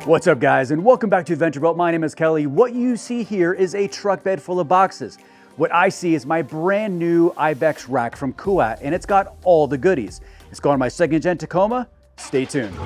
What's up guys, and welcome back to Adventure Belt. My name is Kelly. What you see here is a truck bed full of boxes. What I see is my brand new IBEX rack from Kuat, and it's got all the goodies. It's going on my second gen Tacoma. Stay tuned.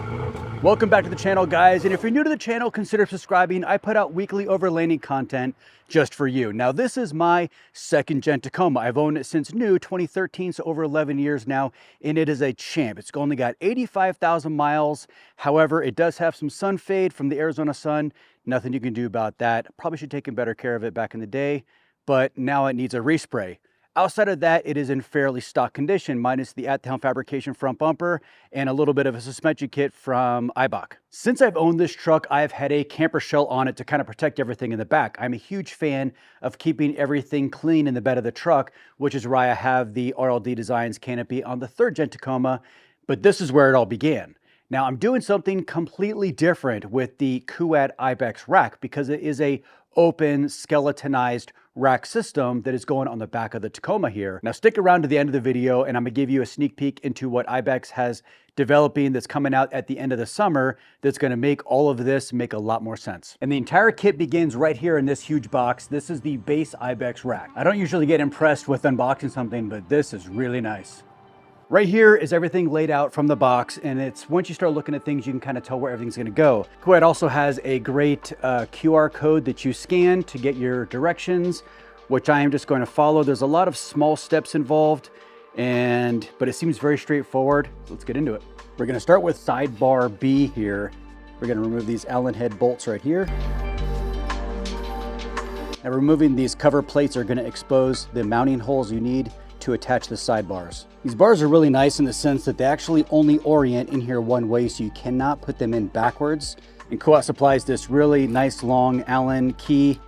Welcome back to the channel guys, and if you're new to the channel, consider subscribing. I put out weekly overlanding content just for you. Now this is my second gen Tacoma. I've owned it since new 2013, so over 11 years now, and it is a champ. It's only got 85,000 miles. However, it does have some sun fade from the Arizona sun. Nothing you can do about that. Probably should have taken better care of it back in the day, but now it needs a respray. Outside of that, it is in fairly stock condition, minus the at-the-helm fabrication front bumper and a little bit of a suspension kit from IBEX. Since I've owned this truck, I've had a camper shell on it to kind of protect everything in the back. I'm a huge fan of keeping everything clean in the bed of the truck, which is why I have the RLD Designs canopy on the third gen Tacoma, but this is where it all began. Now I'm doing something completely different with the Kuat IBEX rack because it is a open skeletonized rack system that is going on the back of the Tacoma here. Now stick around to the end of the video and I'm gonna give you a sneak peek into what IBEX has developing that's coming out at the end of the summer that's gonna make all of this make a lot more sense. And the entire kit begins right here in this huge box. This is the base IBEX rack. I don't usually get impressed with unboxing something, but this is really nice. Right here is everything laid out from the box, and it's once you start looking at things, you can kind of tell where everything's gonna go. Kuat also has a great QR code that you scan to get your directions, which I am just going to follow. There's a lot of small steps involved, but it seems very straightforward. So let's get into it. We're gonna start with sidebar B here. We're gonna remove these Allen head bolts right here. Now removing these cover plates are gonna expose the mounting holes you need to attach the sidebars. These bars are really nice in the sense that they actually only orient in here one way, so you cannot put them in backwards. And Kuat supplies this really nice long Allen key.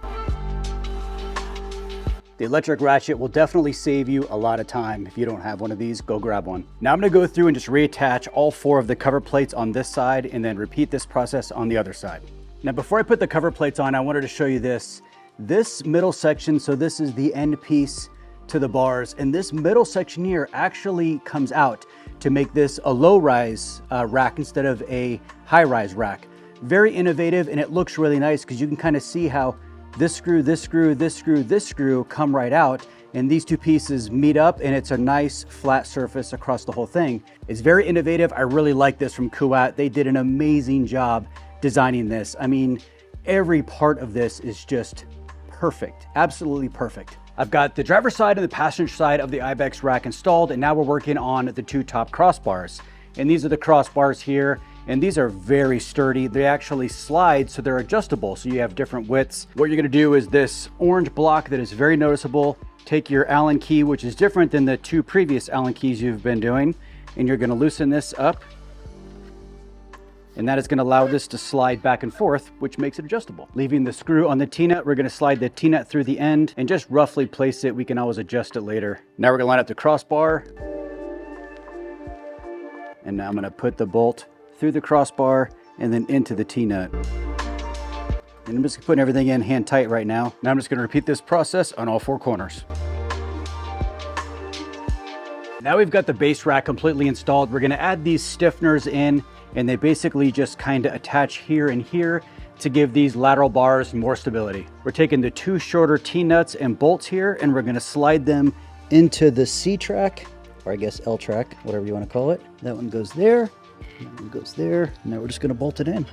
The electric ratchet will definitely save you a lot of time. If you don't have one of these, go grab one. Now I'm gonna go through and just reattach all four of the cover plates on this side and then repeat this process on the other side. Now before I put the cover plates on, I wanted to show you this middle section. So this is the end piece to the bars, and this middle section here actually comes out to make this a low-rise rack instead of a high-rise rack. Very innovative, and it looks really nice because you can kind of see how this screw, this screw, this screw, this screw come right out, and these two pieces meet up, and it's a nice flat surface across the whole thing. It's very innovative. I really like this from Kuat. They did an amazing job designing this. I mean, every part of this is just perfect, absolutely perfect. I've got the driver's side and the passenger side of the IBEX rack installed, and now we're working on the two top crossbars. And these are the crossbars here, and these are very sturdy. They actually slide, so they're adjustable, so you have different widths. What you're gonna do is this orange block that is very noticeable, take your Allen key, which is different than the two previous Allen keys you've been doing, and you're gonna loosen this up. And that is going to allow this to slide back and forth, which makes it adjustable. Leaving the screw on the T-nut, we're going to slide the T-nut through the end and just roughly place it. We can always adjust it later. Now we're going to line up the crossbar. And now I'm going to put the bolt through the crossbar and then into the T-nut. And I'm just putting everything in hand tight right now. Now I'm just going to repeat this process on all four corners. Now we've got the base rack completely installed. We're going to add these stiffeners in, and they basically just kind of attach here and here to give these lateral bars more stability. We're taking the two shorter T-nuts and bolts here, and we're gonna slide them into the C-track, or I guess L-track, whatever you wanna call it. That one goes there, that one goes there, and now we're just gonna bolt it in.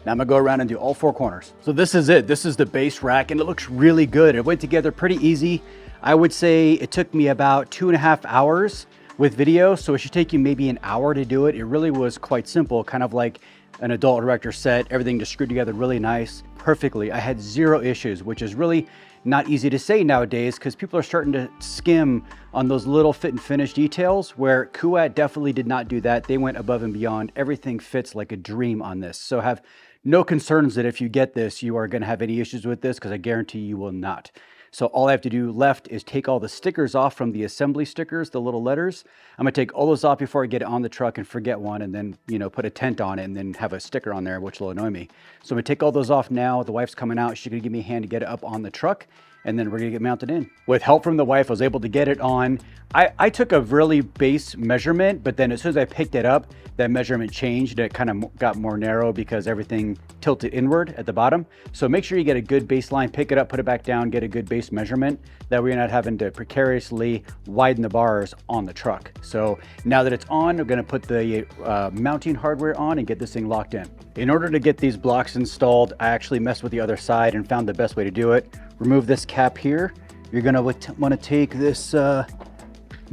Now I'm gonna go around and do all four corners. So this is it. This is the base rack, and it looks really good. It went together pretty easy. I would say it took me about 2.5 hours with video, so it should take you maybe an hour to do it. It really was quite simple, kind of like an adult director set. Everything just screwed together really nice, perfectly. I had zero issues, which is really not easy to say nowadays because people are starting to skim on those little fit and finish details, where Kuat definitely did not do that. They went above and beyond. Everything fits like a dream on this. So have no concerns that if you get this, you are gonna have any issues with this, because I guarantee you will not. So all I have to do left is take all the stickers off from the assembly stickers, the little letters. I'm gonna take all those off before I get it on the truck and forget one, and then, you know, put a tent on it and then have a sticker on there, which will annoy me. So I'm gonna take all those off now. The wife's coming out. She's gonna give me a hand to get it up on the truck, and then we're gonna get mounted in. With help from the wife, I was able to get it on. I took a really base measurement, but then as soon as I picked it up, that measurement changed. It kind of got more narrow because everything tilted inward at the bottom. So make sure you get a good baseline, pick it up, put it back down, get a good base measurement. That way you're not having to precariously widen the bars on the truck. So now that it's on, we're gonna put the mounting hardware on and get this thing locked in. In order to get these blocks installed, I actually messed with the other side and found the best way to do it. Remove this cap here. You're gonna wanna take this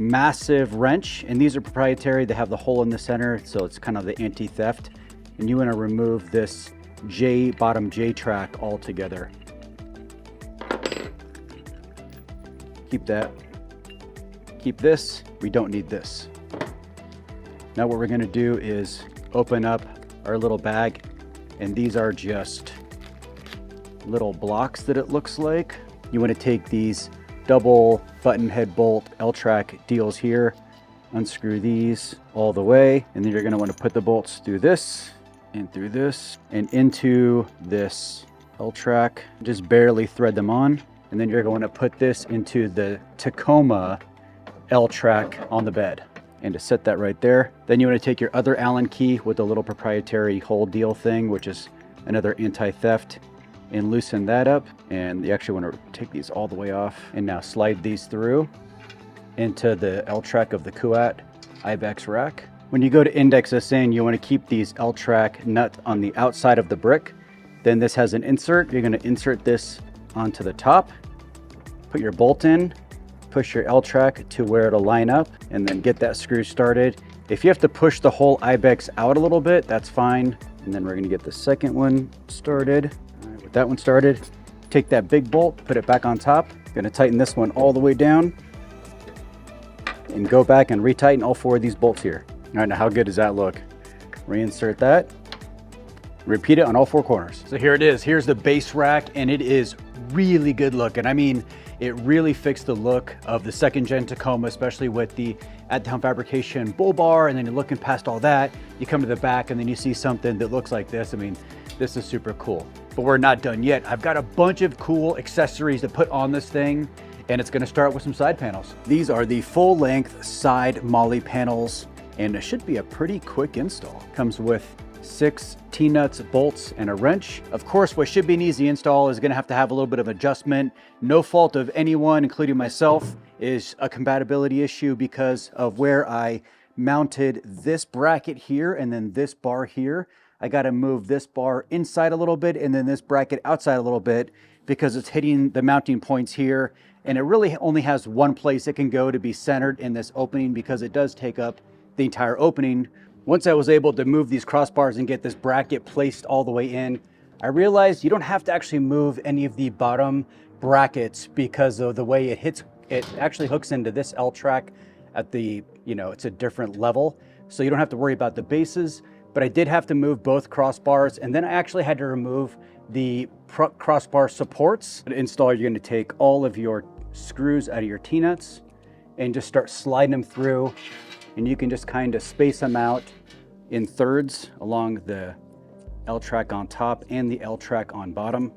massive wrench, and these are proprietary. They have the hole in the center, so it's kind of the anti-theft. And you wanna remove this bottom J track altogether. Keep that. Keep this. We don't need this. Now what we're gonna do is open up our little bag, and these are just little blocks that it looks like. You want to take these double button head bolt L-track deals here, unscrew these all the way, and then you're going to want to put the bolts through this and through this and into this L-track. Just barely thread them on, and then you're going to put this into the Tacoma L-track on the bed. And to set that right there, then you want to take your other Allen key with a little proprietary hole deal thing, which is another anti-theft, and loosen that up. And you actually want to take these all the way off, and now slide these through into the L-track of the Kuat IBEX rack. When you go to index this in, you want to keep these L-track nut on the outside of the brick. Then this has an insert. You're going to insert this onto the top, put your bolt in, push your L-track to where it'll line up, and then get that screw started. If you have to push the whole IBEX out a little bit, that's fine. And then we're gonna get the second one started. All right, with that one started, take that big bolt, put it back on top. Gonna tighten this one all the way down and go back and retighten all four of these bolts here. All right, now how good does that look? Reinsert that. Repeat it on all four corners. So here it is. Here's the base rack, and it is really good looking. I mean, it really fixed the look of the second gen Tacoma, especially with the at-town fabrication bull bar. And then you're looking past all that, you come to the back and then you see something that looks like this. I mean, this is super cool, but we're not done yet. I've got a bunch of cool accessories to put on this thing, and it's gonna start with some side panels. These are the full length side MOLLE panels, and it should be a pretty quick install. Comes with 6 T-nuts, bolts, and a wrench. Of course, what should be an easy install is gonna have to have a little bit of adjustment. No fault of anyone, including myself, is a compatibility issue because of where I mounted this bracket here and then this bar here. I gotta move this bar inside a little bit and then this bracket outside a little bit because it's hitting the mounting points here. And it really only has one place it can go to be centered in this opening because it does take up the entire opening. Once I was able to move these crossbars and get this bracket placed all the way in, I realized you don't have to actually move any of the bottom brackets because of the way it hits. It actually hooks into this L track at the, it's a different level. So you don't have to worry about the bases, but I did have to move both crossbars. And then I actually had to remove the crossbar supports. To install, you're gonna take all of your screws out of your T-nuts and just start sliding them through. And you can just kind of space them out in thirds along the L track on top and the L track on bottom.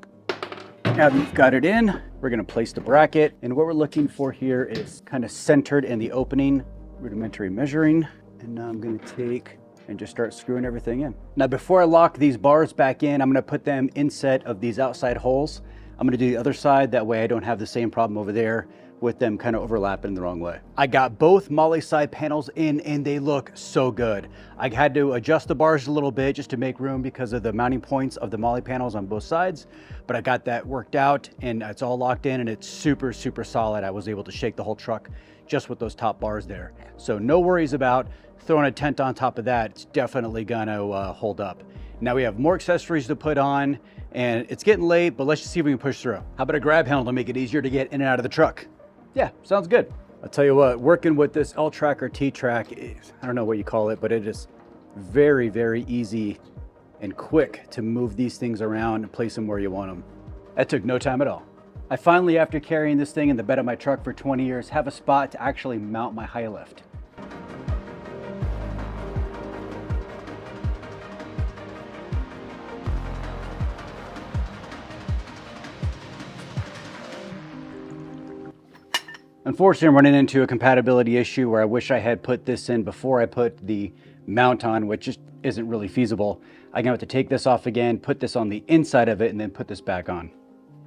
Now that you've got it in, we're gonna place the bracket. And what we're looking for here is kind of centered in the opening, rudimentary measuring. And now I'm gonna take and just start screwing everything in. Now, before I lock these bars back in, I'm gonna put them inset of these outside holes. I'm gonna do the other side, that way I don't have the same problem over there with them kind of overlapping the wrong way. I got both MOLLE side panels in and they look so good. I had to adjust the bars a little bit just to make room because of the mounting points of the MOLLE panels on both sides, but I got that worked out and it's all locked in and it's super, super solid. I was able to shake the whole truck just with those top bars there. So no worries about throwing a tent on top of that. It's definitely gonna hold up. Now we have more accessories to put on and it's getting late, but let's just see if we can push through. How about a grab handle to make it easier to get in and out of the truck? Yeah, sounds good. I'll tell you what, working with this L-track or T-track, I don't know what you call it, but it is very, very easy and quick to move these things around and place them where you want them. That took no time at all. I finally, after carrying this thing in the bed of my truck for 20 years, have a spot to actually mount my high lift. Unfortunately, I'm running into a compatibility issue where I wish I had put this in before I put the mount on, which just isn't really feasible. I'm gonna have to take this off again, put this on the inside of it, and then put this back on.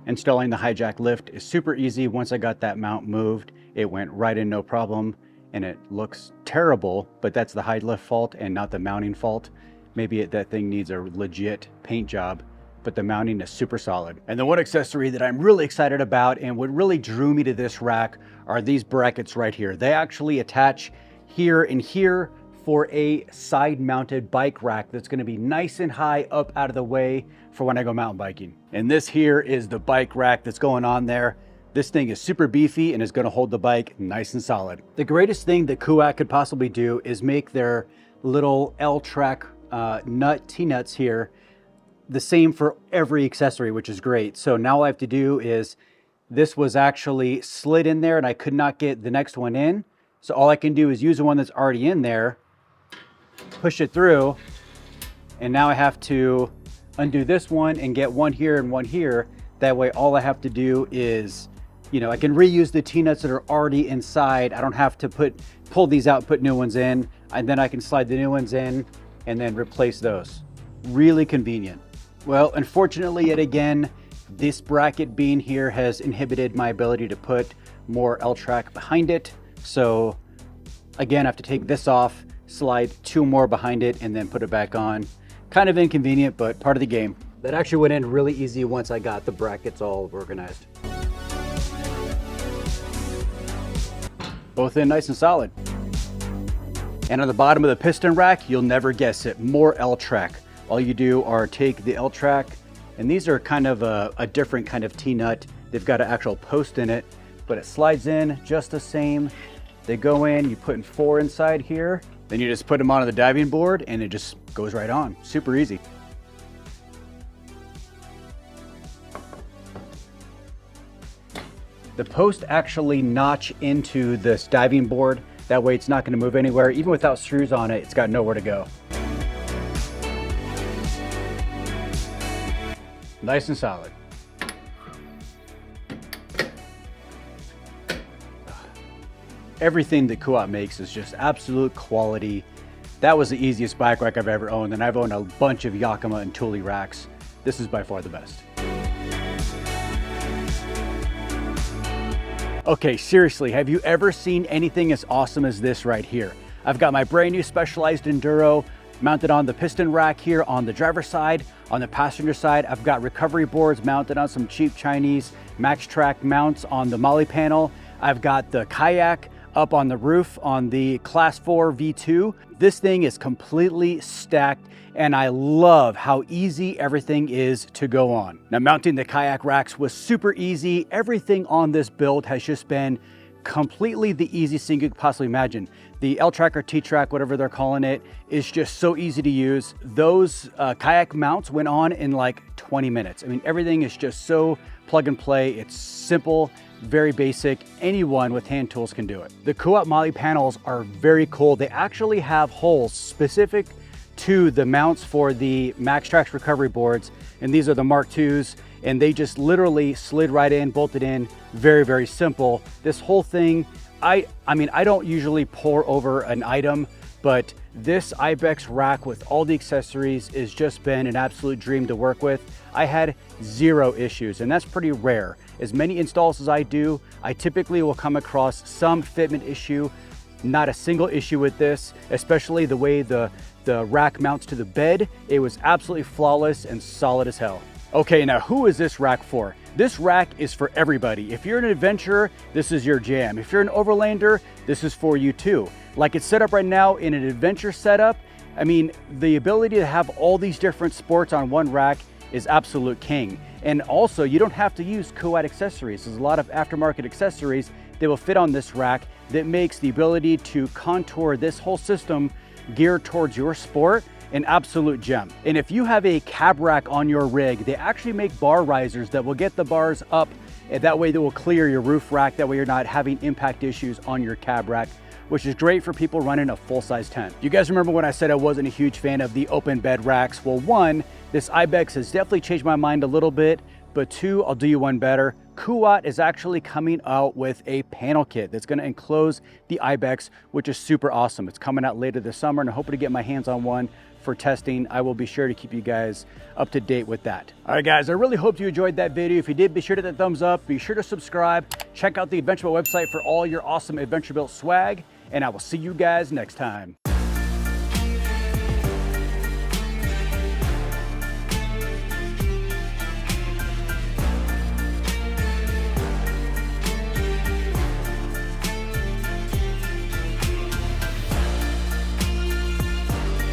Installing the hijack lift is super easy. Once I got that mount moved, it went right in no problem, and it looks terrible, but that's the high lift fault and not the mounting fault. Maybe that thing needs a legit paint job, but the mounting is super solid. And the one accessory that I'm really excited about and what really drew me to this rack are these brackets right here. They actually attach here and here for a side mounted bike rack that's gonna be nice and high up out of the way for when I go mountain biking. And this here is the bike rack that's going on there. This thing is super beefy and is gonna hold the bike nice and solid. The greatest thing that Kuat could possibly do is make their little L-track T-nuts here the same for every accessory, which is great. So now all I have to do is, this was actually slid in there and I could not get the next one in. So all I can do is use the one that's already in there, push it through, and now I have to undo this one and get one here and one here. That way all I have to do is, you know, I can reuse the T-nuts that are already inside. I don't have to pull these out, put new ones in, and then I can slide the new ones in and then replace those. Really convenient. Well, unfortunately, yet again, this bracket being here has inhibited my ability to put more L-track behind it. So again, I have to take this off, slide two more behind it, and then put it back on. Kind of inconvenient, but part of the game. That actually went in really easy once I got the brackets all organized. Both in nice and solid. And on the bottom of the piston rack, you'll never guess it, more L-track. All you do are take the L-track, and these are kind of a different kind of T-nut. They've got an actual post in it, but it slides in just the same. They go in, you put in 4 inside here, then you just put them onto the diving board and it just goes right on. Super easy. The posts actually notch into this diving board. That way it's not gonna move anywhere. Even without screws on it, it's got nowhere to go. Nice and solid. Everything that Kuat makes is just absolute quality. That was the easiest bike rack I've ever owned, and I've owned a bunch of Yakima and Thule racks. This is by far the best. Okay, seriously, have you ever seen anything as awesome as this right here? I've got my brand new Specialized Enduro mounted on the piston rack here on the driver's side. On the passenger side, I've got recovery boards mounted on some cheap Chinese Max Track mounts on the Molly panel. I've got the kayak up on the roof on the Class 4 V2. This thing is completely stacked, and I love how easy everything is to go on. Now, mounting the kayak racks was super easy. Everything on this build has just been completely the easiest thing you could possibly imagine. The L-track or T-track, whatever they're calling it, is just so easy to use. Those kayak mounts went on in like 20 minutes. I mean, everything is just so plug and play. It's simple, very basic. Anyone with hand tools can do it. The Kuat Molly panels are very cool. They actually have holes specific to the mounts for the Max Trax recovery boards, and these are the Mark IIs, and they just literally slid right in, bolted in. Very, very simple. This whole thing, I mean, I don't usually pour over an item, but this IBEX rack with all the accessories has just been an absolute dream to work with. I had 0 issues, and that's pretty rare. As many installs as I do, I typically will come across some fitment issue. Not a single issue with this, especially the way the rack mounts to the bed. It was absolutely flawless and solid as hell. Okay, now who is this rack for? This rack is for everybody. If you're an adventurer, this is your jam. If you're an overlander, this is for you too. Like it's set up right now in an adventure setup, I mean, the ability to have all these different sports on one rack is absolute king. And also, you don't have to use Kuat accessories. There's a lot of aftermarket accessories that will fit on this rack that makes the ability to contour this whole system geared towards your sport an absolute gem. And if you have a cab rack on your rig, they actually make bar risers that will get the bars up And that way, that will clear your roof rack. That way you're not having impact issues on your cab rack, which is great for people running a full-size tent. You guys remember when I said I wasn't a huge fan of the open bed racks? Well, one, this IBEX has definitely changed my mind a little bit, but two, I'll do you one better. Kuat is actually coming out with a panel kit that's gonna enclose the IBEX, which is super awesome. It's coming out later this summer, and I'm hoping to get my hands on one for testing. I will be sure to keep you guys up to date with that. All right, guys, I really hope you enjoyed that video. If you did, be sure to hit that thumbs up. Be sure to subscribe. Check out the Adventure Built website for all your awesome Adventure Built swag, and I will see you guys next time.